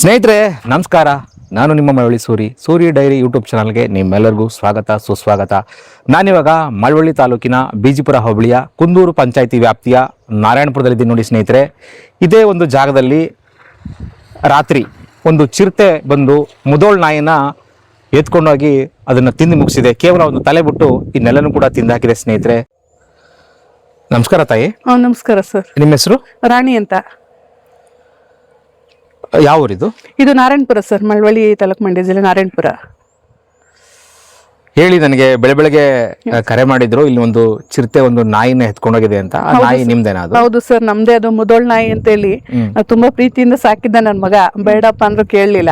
ಸ್ನೇಹಿತರೆ ನಮಸ್ಕಾರ. ನಾನು ನಿಮ್ಮ ಮಳವಳ್ಳಿ ಸೂರಿ ಡೈರಿ ಯೂಟ್ಯೂಬ್ ಚಾನಲ್ಗೆ ನಿಮ್ಮೆಲ್ಲರಿಗೂ ಸ್ವಾಗತ ಸುಸ್ವಾಗತ. ನಾನಿವಾಗ ಮಳವಳ್ಳಿ ತಾಲೂಕಿನ ಬಿಜಿಪುರ ಹೋಬಳಿಯ ಕುಂದೂರು ಪಂಚಾಯಿತಿ ವ್ಯಾಪ್ತಿಯ ನಾರಾಯಣಪುರದಲ್ಲಿದ್ದೀನಿ ನೋಡಿ ಸ್ನೇಹಿತರೆ. ಇದೇ ಒಂದು ಜಾಗದಲ್ಲಿ ರಾತ್ರಿ ಒಂದು ಚಿರತೆ ಬಂದು ಮುದೋಳ್ ನಾಯಿನ ಎತ್ಕೊಂಡೋಗಿ ಅದನ್ನು ತಿಂದು ಮುಗಿಸಿದೆ. ಕೇವಲ ಒಂದು ತಲೆ ಬಿಟ್ಟು ಇನ್ನೆಲ್ಲನೂ ಕೂಡ ತಿಂದಾಕಿದೆ ಸ್ನೇಹಿತರೆ. ನಮಸ್ಕಾರ ತಾಯಿ. ನಮಸ್ಕಾರ ಸರ್. ನಿಮ್ಮ ಹೆಸರು? ರಾಣಿ ಅಂತ. ಯಾವ ಊರಿದು? ಇದು ನಾರಾಯಣಪುರ ಸರ್, ಮಳವಳ್ಳಿ ತಾಲೂಕು, ಮಂಡ್ಯ ಜಿಲ್ಲೆ, ನಾರಾಯಣಪುರ. ಹೇಳಿ, ನನಗೆ ಬೆಳಗ್ಗೆ ಕರೆ ಮಾಡಿದ್ರು, ಇಲ್ಲಿ ಒಂದು ಚಿರತೆ ಒಂದು ನಾಯಿನ ಎತ್ಕೊಂಡೋಗಿದೆ ಅಂತ. ಆ ನಾಯಿ ನಿಮ್ದೇನಾ? ಅದು ಹೌದು ಸರ್, ನಮ್ದೇ. ಅದು ಮುದೋಳ್ ನಾಯಿ ಅಂತ ಹೇಳಿ ತುಂಬಾ ಪ್ರೀತಿಯಿಂದ ಸಾಕಿದ್ದ ನನ್ ಮಗ. ಬೇಡಪ್ಪ ಅಂದ್ರೂ ಕೇಳಲಿಲ್ಲ.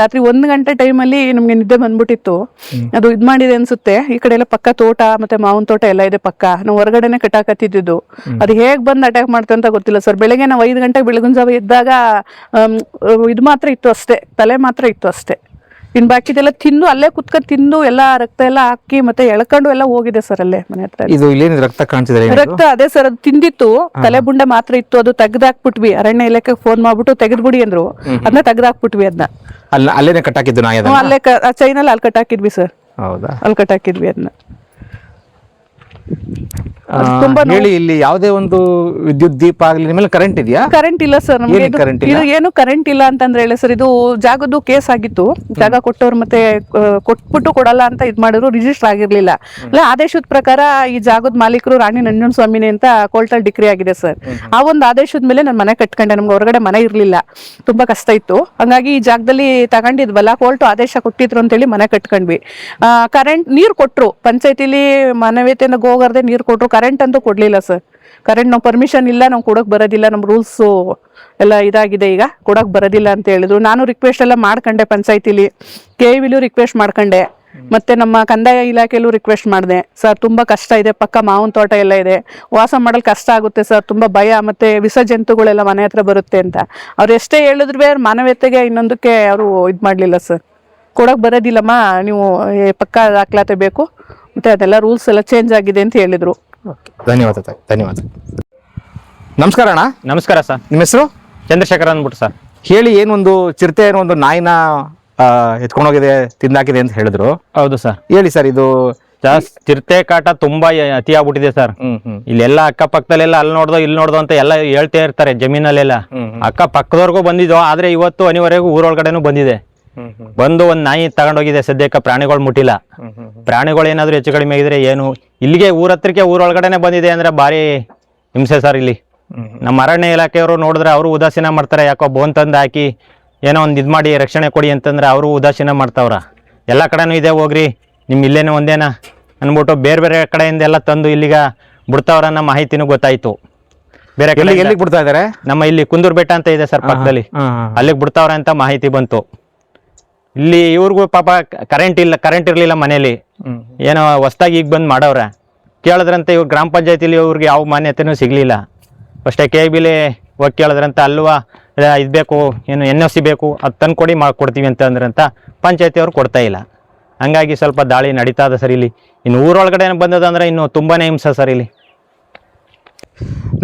ರಾತ್ರಿ 1 ಗಂಟೆ ಟೈಮಲ್ಲಿ ನಮ್ಗೆ ನಿದ್ದೆ ಬಂದ್ಬಿಟ್ಟಿತ್ತು. ಅದು ಇದ್ ಮಾಡಿದೆ ಅನ್ಸುತ್ತೆ. ಈ ಕಡೆ ಎಲ್ಲ ಪಕ್ಕ ತೋಟ ಮತ್ತೆ ಮಾವಿನ ತೋಟ ಎಲ್ಲ ಇದೆ ಪಕ್ಕ. ನಾವು ಹೊರಗಡೆನೆ ಕಟ್ಟಾಕತ್ತಿದ್ದು. ಅದು ಹೇಗ್ ಬಂದ್ ಅಟ್ಯಾಕ್ ಮಾಡ್ತು ಅಂತ ಗೊತ್ತಿಲ್ಲ ಸರ್. ಬೆಳಗ್ಗೆ ನಾವು 5 ಗಂಟೆಗೆ ಬೆಳಗಿನ ಜಾವ ಇದ್ದಾಗ ಇದು ಮಾತ್ರ ಇತ್ತು ಅಷ್ಟೇ, ತಲೆ ಮಾತ್ರ ಇತ್ತು ಅಷ್ಟೇ. ಇನ್ ಬಾಕಿದೆಲ್ಲ ತಿಂದು ಅಲ್ಲೇ ಕುತ್ಕೊಂಡು ತಿಂದು ಎಲ್ಲ ರಕ್ತ ಎಲ್ಲ ಹಾಕಿ ಮತ್ತೆ ಎಳ್ಕೊಂಡು ಎಲ್ಲ ಹೋಗಿದೆ ಸರ್ ಅಲ್ಲೇ ಮನೆ ಹತ್ರ. ಇದು ಇಲ್ಲೇನು ರಕ್ತ ಕಾಣ್ತಿದೆ? ರಕ್ತ ಅದೇ ಸರ್, ಅದು ತಿಂದಿತ್ತು. ತಲೆ ಬುಂಡೆ ಮಾತ್ರ ಇತ್ತು. ಅದು ತೆಗ್ದಾಕ್ಬಿಟ್ವಿ. ಅರಣ್ಯ ಇಲಾಖೆಗೆ ಫೋನ್ ಮಾಡ್ಬಿಟ್ಟು ತೆಗೆದ್ಬಿಡಿ ಅಂದ್ರು. ಅದನ್ನ ತೆಗ್ದಾಕ್ಬಿಟ್ವಿ. ಅದನ್ನ ಅಲ್ಲೇನೆ ಕಟ್ಟಾಕಿದ್ದು ನಾಯಿ? ಅಲ್ಲೇ ಚೈನಲ್ಲಿ ಅಲ್ಲಿ ಕಟ್ಟಾಕಿದ್ವಿ ಸರ್. ಹೌದಾ? ಅಲ್ಲಿ ಕಟ್ಟಾಕಿದ್ವಿ ಅದನ್ನ. ಹೇಳಿ, ಇಲ್ಲಿ ಯಾವುದೇ ಒಂದು ವಿದ್ಯುತ್ ದೀಪ ಆಗ್ಲಿ, ನಿಮ್ಮಲ್ಲಿ ಕರೆಂಟ್ ಇದೆಯಾ? ಕರೆಂಟ್ ಇಲ್ಲ ಸರ್ ನಮ್ಗೆ. ಇದು ಏನು ಕರೆಂಟ್ ಇಲ್ಲ ಅಂತಂದ್ರೆ ಹೇಳಿ ಸರ್, ಇದು ಜಾಗದ್ದು ಕೇಸ್ ಆಗಿತ್ತು. ಜಾಗ ಕೊಟ್ಟವ್ರು ಮತ್ತೆ ಕೊಟ್ಬಿಟ್ಟು ಕೊಡಲ್ಲ ಅಂತ ಇದ್ ಮಾಡಿದ್ರು. ರಿಜಿಸ್ಟರ್ ಆಗಿರ್ಲಿಲ್ಲ. ಅಲ್ಲ, ಆದೇಶದ ಪ್ರಕಾರ ಈ ಜಾಗದ ಮಾಲೀಕರು ರಾಣಿ ನಂಜುಂಡ ಸ್ವಾಮಿನೇ ಅಂತ ಕೋರ್ಟಲ್ಲಿ ಡಿಕ್ರಿ ಆಗಿದೆ ಸರ್. ಆ ಒಂದು ಆದೇಶದ ಮೇಲೆ ನಾನು ಮನೆ ಕಟ್ಕೊಂಡೆ. ನಮ್ಗೆ ಹೊರಗಡೆ ಮನೆ ಇರ್ಲಿಲ್ಲ, ತುಂಬಾ ಕಷ್ಟ ಇತ್ತು. ಹಂಗಾಗಿ ಈ ಜಾಗದಲ್ಲಿ ತಗೊಂಡಿದ್ವಲ್ಲ, ಕೋರ್ಟ್ ಆದೇಶ ಕೊಟ್ಟಿದ್ರು ಅಂತೇಳಿ ಮನೆ ಕಟ್ಕೊಂಡ್ವಿ. ಕರೆಂಟ್ ನೀರ್ ಕೊಟ್ರು, ಪಂಚಾಯತಿಲಿ ಮಾನವೀಯತೆಯಿಂದ ಗೋಗರ್ದೆ ನೀರ್ ಕೊಟ್ರು. ಕರೆಂಟ್ ಅಂತೂ ಕೊಡ್ಲಿಲ್ಲ ಸರ್. ಕರೆಂಟ್ ನಾವು ಪರ್ಮಿಷನ್ ಇಲ್ಲ, ನಾವು ಕೊಡಕ್ ಬರೋದಿಲ್ಲ, ನಮ್ ರೂಲ್ಸ್ ಎಲ್ಲ ಇದಾಗಿದೆ, ಈಗ ಕೊಡಕ್ ಬರೋದಿಲ್ಲ ಅಂತ ಹೇಳಿದ್ರು. ನಾನು ರಿಕ್ವೆಸ್ಟ್ ಎಲ್ಲ ಮಾಡ್ಕೊಂಡೆ ಪಂಚಾಯತಿಲಿ, KVಲೂ ರಿಕ್ವೆಸ್ಟ್ ಮಾಡ್ಕೊಂಡೆ, ಮತ್ತೆ ನಮ್ಮ ಕಂದಾಯ ಇಲಾಖೆಯಲ್ಲೂ ರಿಕ್ವೆಸ್ಟ್ ಮಾಡಿದೆ. ಸರ್ ತುಂಬಾ ಕಷ್ಟ ಇದೆ, ಪಕ್ಕ ಮಾವಿನ ತೋಟ ಎಲ್ಲ ಇದೆ, ವಾಸ ಮಾಡಲ್ ಕಷ್ಟ ಆಗುತ್ತೆ ಸರ್, ತುಂಬಾ ಭಯ, ಮತ್ತೆ ವಿಷ ಜಂತುಗಳೆಲ್ಲ ಮನೆ ಹತ್ರ ಬರುತ್ತೆ ಅಂತ. ಅವ್ರು ಎಷ್ಟೇ ಹೇಳಿದ್ರು ಮಾನವೀಯತೆಗೆ ಇನ್ನೊಂದಕ್ಕೆ ಅವರು ಇದ್ ಮಾಡ್ಲಿಲ್ಲ ಸರ್. ಕೊಡಕ್ ಬರೋದಿಲ್ಲಮ್ಮ, ನೀವು ಪಕ್ಕ ದಾಖಲಾತಿ ಬೇಕು, ಮತ್ತೆ ಅದೆಲ್ಲ ರೂಲ್ಸ್ ಎಲ್ಲ ಚೇಂಜ್ ಆಗಿದೆ ಅಂತ ಹೇಳಿದ್ರು. ಧನ್ಯವಾದ ಧನ್ಯವಾದ. ನಮಸ್ಕಾರ ಅಣ್ಣ. ನಮಸ್ಕಾರ ಸರ್. ನಿಮ್ಮ ಹೆಸರು? ಚಂದ್ರಶೇಖರ್ ಅಂದ್ಬಿಟ್ಟು ಸರ್. ಹೇಳಿ, ಏನೊಂದು ಚಿರತೆ ಏನೋ ಒಂದು ನಾಯಿನ ಎತ್ಕೊಂಡೋಗಿದೆ, ತಿಂದಾಕಿದೆ ಅಂತ ಹೇಳಿದ್ರು. ಹೌದು ಸರ್. ಹೇಳಿ ಸರ್, ಇದು ಚಿರತೆ ಕಾಟ ತುಂಬಾ ಅತಿ ಆಗ್ಬಿಟ್ಟಿದೆ ಸರ್. ಇಲ್ಲೆಲ್ಲ ಅಕ್ಕಪಕ್ಕದಲ್ಲೆಲ್ಲ ಅಲ್ಲಿ ನೋಡ್ದೋ ಇಲ್ಲಿ ನೋಡ್ದೋ ಅಂತ ಎಲ್ಲ ಹೇಳ್ತಾ ಇರ್ತಾರೆ ಜಮೀನಲ್ಲೆಲ್ಲ. ಅಕ್ಕ ಪಕ್ಕದವರೆಗೂ ಬಂದಿದ್ದೋ, ಆದ್ರೆ ಇವತ್ತು ಅನಿವರೆಗೂ ಊರೊಳಗಡೆನೂ ಬಂದಿದೆ. ಬಂದು ಒಂದ್ ನಾಯಿ ತಗೊಂಡೋಗಿದೆ. ಸದ್ಯಕ್ಕೆ ಪ್ರಾಣಿಗಳು ಮುಟ್ಟಿಲ್ಲ. ಪ್ರಾಣಿಗಳು ಏನಾದ್ರು ಹೆಚ್ಚು ಕಡಿಮೆ ಆಗಿದ್ರೆ ಏನು, ಇಲ್ಲಿಗೆ ಊರತ್ರಕ್ಕೆ ಊರೊಳಗಡೆನೆ ಬಂದಿದೆ ಅಂದ್ರೆ ಭಾರಿ ಹಿಂಸೆ ಸರ್. ಇಲ್ಲಿ ನಮ್ಮ ಅರಣ್ಯ ಇಲಾಖೆಯವರು ನೋಡಿದ್ರೆ ಅವರು ಉದಾಸೀನ ಮಾಡ್ತಾರೆ. ಯಾಕೋ ಬೋನ್ ತಂದು ಹಾಕಿ ಏನೋ ಒಂದು ಇದ್ ಮಾಡಿ ರಕ್ಷಣೆ ಕೊಡಿ ಅಂತಂದ್ರೆ ಅವರು ಉದಾಸೀನ ಮಾಡ್ತಾವ್ರ. ಎಲ್ಲ ಕಡೆನೂ ಇದೆ, ಹೋಗ್ರಿ ನಿಮ್ ಇಲ್ಲೇನೋ ಒಂದೇನ ಅನ್ಬಿಟ್ಟು ಬೇರೆ ಬೇರೆ ಕಡೆಯಿಂದ ಎಲ್ಲ ತಂದು ಇಲ್ಲಿಗ ಬಿಡ್ತಾವ್ರ ಅನ್ನೋ ಮಾಹಿತಿನೂ ಗೊತ್ತಾಯ್ತು. ಬೇರೆ ಕಡೆ ಎಲ್ಲಿಗೆ ಬಿಡ್ತಾ ಇದಾರೆ? ನಮ್ಮ ಇಲ್ಲಿ ಕುಂದೂರು ಬೆಟ್ಟ ಅಂತ ಇದೆ ಸರ್ ಪಕ್ಕದಲ್ಲಿ, ಅಲ್ಲಿಗೆ ಬಿಡ್ತಾವ್ರ ಅಂತ ಮಾಹಿತಿ ಬಂತು. ಇಲ್ಲಿ ಇವ್ರಿಗೂ ಪಾಪ ಕರೆಂಟ್ ಇರ್ಲಿಲ್ಲ ಮನೇಲಿ, ಏನೋ ಹೊಸ್ದಾಗಿ ಈಗ ಬಂದ್ ಮಾಡವ್ರೆ. ಕೇಳಿದ್ರಂತೆ ಇವ್ರು ಗ್ರಾಮ ಪಂಚಾಯತಿಲಿ ಇವ್ರಿಗೆ ಯಾವ ಮಾನ್ಯತೆನೂ ಸಿಗ್ಲಿಲ್ಲ. ಅಷ್ಟೇ KVಲಿ ಹೋಗಿ ಕೇಳಿದ್ರಂತ, ಅಲ್ವಾ ಇದ್ಬೇಕು, ಏನು NOC ಬೇಕು, ಅದು ತಂದು ಕೊಡಿ ಮಾಡ್ಕೊಡ್ತೀವಿ ಅಂತ ಅಂದ್ರಂತ. ಪಂಚಾಯತಿ ಅವ್ರು ಕೊಡ್ತಾ ಇಲ್ಲ. ಹಂಗಾಗಿ ಸ್ವಲ್ಪ ದಾಳಿ ನಡೀತಾ ಇದೆ ಸರ್ ಇಲ್ಲಿ. ಇನ್ನು ಊರೊಳಗಡೆ ಬಂದದಂದ್ರೆ ಇನ್ನು ತುಂಬಾನೇ ಹಿಂಸೆ ಸರ್ ಇಲ್ಲಿ.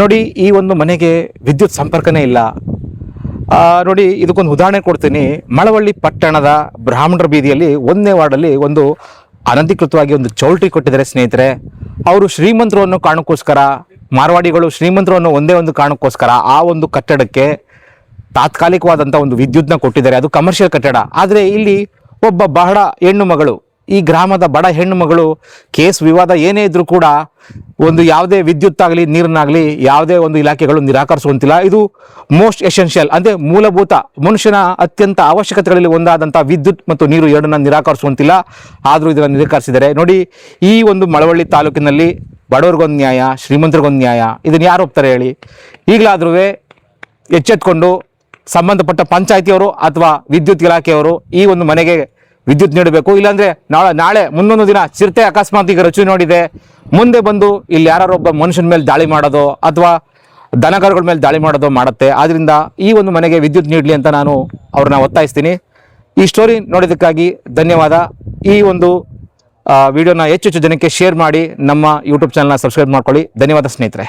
ನೋಡಿ, ಈ ಒಂದು ಮನೆಗೆ ವಿದ್ಯುತ್ ಸಂಪರ್ಕನೇ ಇಲ್ಲ. ನೋಡಿ, ಇದಕ್ಕೊಂದು ಉದಾಹರಣೆ ಕೊಡ್ತೀನಿ. ಮಳವಳ್ಳಿ ಪಟ್ಟಣದ ಬ್ರಾಹ್ಮಣರ ಬೀದಿಯಲ್ಲಿ 1ನೇ ವಾರ್ಡಲ್ಲಿ ಒಂದು ಅನಧಿಕೃತವಾಗಿ ಒಂದು ಚೌಲ್ಟ್ರಿ ಕೊಟ್ಟಿದ್ದಾರೆ ಸ್ನೇಹಿತರೆ. ಅವರು ಶ್ರೀಮಂತರು ಅನ್ನೋ ಕಾರಣಕ್ಕೋಸ್ಕರ, ಮಾರ್ವಾಡಿಗಳು ಶ್ರೀಮಂತರು ಅನ್ನೋ ಒಂದೇ ಒಂದು ಕಾರಣಕ್ಕೋಸ್ಕರ ಆ ಒಂದು ಕಟ್ಟಡಕ್ಕೆ ತಾತ್ಕಾಲಿಕವಾದಂಥ ಒಂದು ವಿದ್ಯುತ್ನ ಕೊಟ್ಟಿದ್ದಾರೆ. ಅದು ಕಮರ್ಷಿಯಲ್ ಕಟ್ಟಡ. ಆದರೆ ಇಲ್ಲಿ ಒಬ್ಬ ಬಹಳ ಹೆಣ್ಣು ಮಗಳು, ಈ ಗ್ರಾಮದ ಬಡ ಹೆಣ್ಣು ಮಗಳು, ಕೇಸ್ ವಿವಾದ ಏನೇ ಇದ್ರೂ ಕೂಡ ಒಂದು ಯಾವುದೇ ವಿದ್ಯುತ್ ಆಗಲಿ ನೀರನ್ನಾಗಲಿ ಯಾವುದೇ ಒಂದು ಇಲಾಖೆಗಳು ನಿರಾಕರಿಸುವಂತಿಲ್ಲ. ಇದು ಮೋಸ್ಟ್ ಎಸೆನ್ಷಿಯಲ್, ಅಂದರೆ ಮೂಲಭೂತ ಮನುಷ್ಯನ ಅತ್ಯಂತ ಅವಶ್ಯಕತೆಗಳಲ್ಲಿ ಒಂದಾದಂಥ ವಿದ್ಯುತ್ ಮತ್ತು ನೀರು ಎರಡನ್ನ ನಿರಾಕರಿಸುವಂತಿಲ್ಲ. ಆದರೂ ಇದನ್ನು ನಿರಾಕರಿಸಿದ್ದಾರೆ. ನೋಡಿ, ಈ ಒಂದು ಮಳವಳ್ಳಿ ತಾಲೂಕಿನಲ್ಲಿ ಬಡವ್ರಿಗೊಂದು ನ್ಯಾಯ, ಶ್ರೀಮಂತರಿಗೊಂದು ನ್ಯಾಯ, ಇದನ್ನು ಯಾರು ಒಪ್ತಾರೆ ಹೇಳಿ? ಈಗಲಾದ್ರೂ ಎಚ್ಚೆತ್ಕೊಂಡು ಸಂಬಂಧಪಟ್ಟ ಪಂಚಾಯತಿಯವರು ಅಥವಾ ವಿದ್ಯುತ್ ಇಲಾಖೆಯವರು ಈ ಒಂದು ಮನೆಗೆ ವಿದ್ಯುತ್ ನೀಡಬೇಕು. ಇಲ್ಲಾಂದ್ರೆ ನಾಳೆ ಮುಂದೊಂದು ದಿನ ಚಿರತೆ ಅಕಸ್ಮಾತ್ ಈಗ ರುಚಿ ನೋಡಿದೆ, ಮುಂದೆ ಬಂದು ಇಲ್ಲಿ ಯಾರೊಬ್ಬ ಮನುಷ್ಯನ ಮೇಲೆ ದಾಳಿ ಮಾಡೋದು ಅಥವಾ ದನಕರುಗಳ ಮೇಲೆ ದಾಳಿ ಮಾಡೋದು ಮಾಡುತ್ತೆ. ಆದ್ರಿಂದ ಈ ಒಂದು ಮನೆಗೆ ವಿದ್ಯುತ್ ನೀಡಲಿ ಅಂತ ನಾನು ಅವ್ರನ್ನ ಒತ್ತಾಯಿಸ್ತೀನಿ. ಈ ಸ್ಟೋರಿ ನೋಡಿದ್ದಕ್ಕಾಗಿ ಧನ್ಯವಾದ. ಈ ಒಂದು ವಿಡಿಯೋನ ಹೆಚ್ಚು ಜನಕ್ಕೆ ಶೇರ್ ಮಾಡಿ, ನಮ್ಮ ಯೂಟ್ಯೂಬ್ ಚಾನಲ್ನ ಸಬ್ಸ್ಕ್ರೈಬ್ ಮಾಡ್ಕೊಳ್ಳಿ. ಧನ್ಯವಾದ ಸ್ನೇಹಿತರೆ.